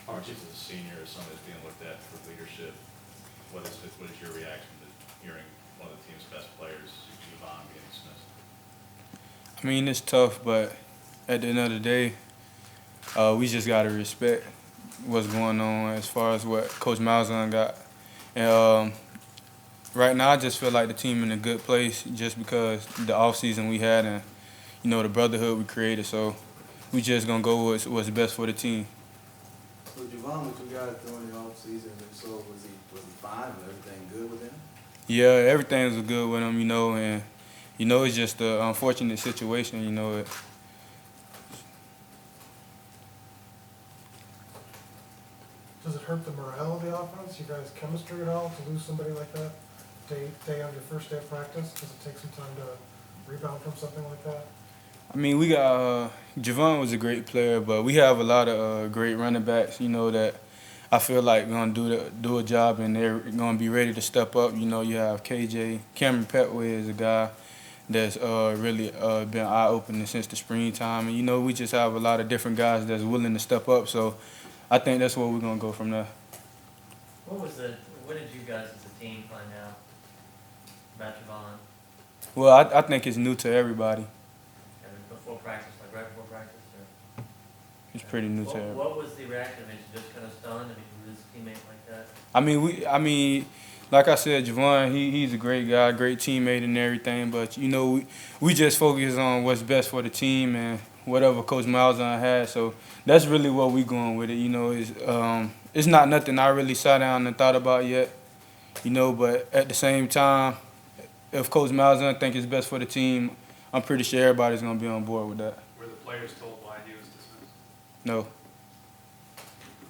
Archie, as a senior, as somebody that's being looked at for leadership, what is your reaction to hearing one of the team's best players, Javon, being dismissed? I mean, it's tough, but at the end of the day, we just got to respect what's going on as far as what Coach Malzahn got. And right now, I just feel like the team in a good place just because the offseason we had and, the brotherhood we created. So we just going to go with what's best for the team. So Javon, what you guys during the off season, and so was he fine? Was everything good with him? Yeah, everything was good with him, and it's just an unfortunate situation, Does it hurt the morale of the offense, you guys' chemistry at all, to lose somebody like that? Day on your first day of practice, does it take some time to rebound from something like that? I mean, we got Javon was a great player, but we have a lot of great running backs, that I feel like going to do a job, and they're going to be ready to step up. You have KJ. Cameron Petway is a guy that's really been eye-opening since the springtime. And, we just have a lot of different guys that's willing to step up. So I think that's where we're going to go from there. What did you guys as a team find out about Javon? Well, I think it's new to everybody. Before practice, like right before practice? Or? It's pretty new to everybody. What was the reaction? I mean, just kind of stunned? I mean, was his teammate like that? I mean, like I said, Javon, he's a great guy, great teammate and everything. But, we just focus on what's best for the team and whatever Coach Malzahn has. So that's really what we're going with it. It's not nothing I really sat down and thought about yet, but at the same time, if Coach Malzahn thinks it's best for the team, I'm pretty sure everybody's going to be on board with that. Were the players told why he was dismissed? No.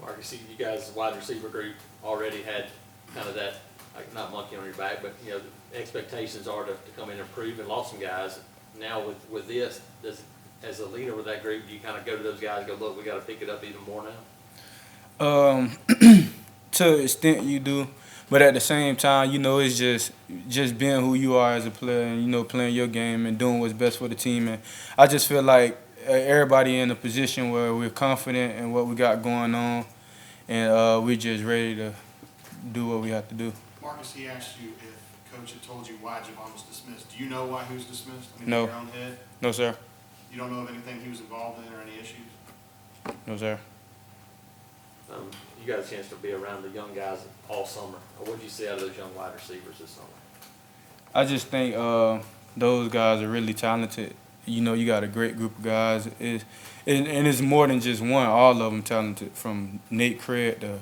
Marcus, you guys, wide receiver group, already had kind of that, like, not monkey on your back, but, the expectations are to come in and improve, and lost some guys. Now with this, as a leader with that group, do you kind of go to those guys and go, look, we got to pick it up even more now? To an extent you do. But at the same time, it's just being who you are as a player and, playing your game and doing what's best for the team. And I just feel like everybody in a position where we're confident in what we got going on, and we're just ready to do what we have to do. Marcus, he asked you if Coach had told you why Javon was dismissed. Do you know why he was dismissed? I mean, No. in your own head? No, sir. You don't know of anything he was involved in or any issues? No, sir. You got a chance to be around the young guys all summer. What did you see out of those young wide receivers this summer? I just think those guys are really talented. You got a great group of guys. And it's more than just one. All of them talented, from Nate Craig to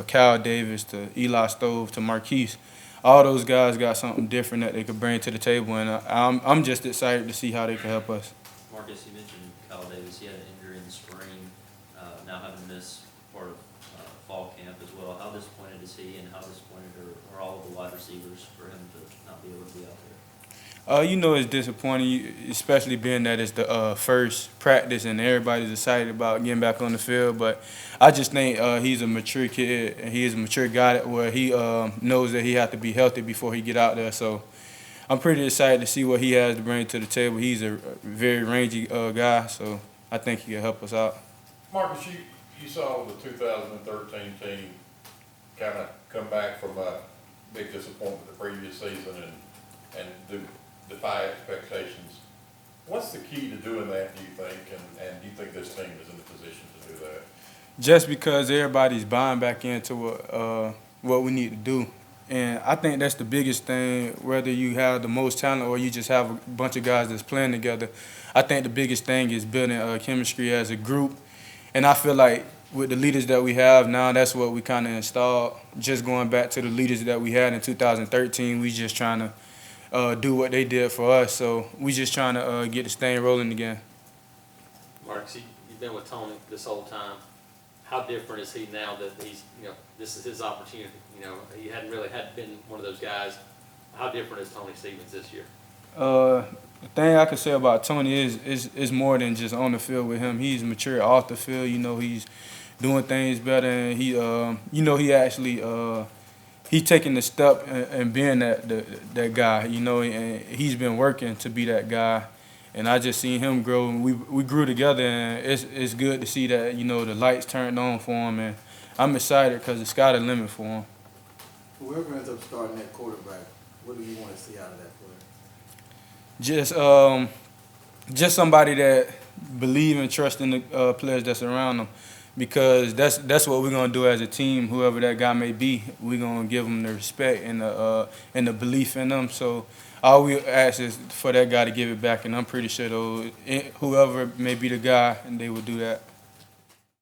Kyle Davis to Eli Stove to Marquise. All those guys got something different that they could bring to the table, and I'm just excited to see how they can help us. Marcus, you mentioned Kyle Davis. He had an injury in the spring, now having missed part of fall camp as well. How disappointed is he, and how disappointed are all of the wide receivers for him to not be able to be out there? It's disappointing, especially being that it's the first practice and everybody's excited about getting back on the field. But I just think he's a mature kid, and he is a mature guy where he knows that he has to be healthy before he get out there. So I'm pretty excited to see what he has to bring to the table. He's a very rangy guy, so I think he can help us out. Marcus, you saw the 2013 team kind of come back from a big disappointment the previous season and defy expectations. What's the key to doing that, do you think, and do you think this team is in a position to do that? Just because everybody's buying back into what we need to do. And I think that's the biggest thing, whether you have the most talent or you just have a bunch of guys that's playing together. I think the biggest thing is building chemistry as a group. And I feel like with the leaders that we have now, that's what we kind of installed. Just going back to the leaders that we had in 2013, we just trying to do what they did for us. So we just trying to get this thing rolling again. Marcus, you've been with Tony this whole time. How different is he now that he's, this is his opportunity? He hadn't really been one of those guys. How different is Tony Stevens this year? The thing I can say about Tony is more than just on the field with him. He's mature off the field. He's doing things better, and he actually he's taking the step and being that guy. And he's been working to be that guy. And I just seen him grow, and we grew together, and it's good to see that, you know, the lights turned on for him, and I'm excited because the sky the limit for him. Whoever ends up starting that quarterback, what do you want to see out of that player? Just somebody that believe and trust in the players that's around them, because that's what we're gonna do as a team. Whoever that guy may be, we're gonna give them the respect and the belief in them. So all we ask is for that guy to give it back, and I'm pretty sure whoever may be the guy, and they will do that.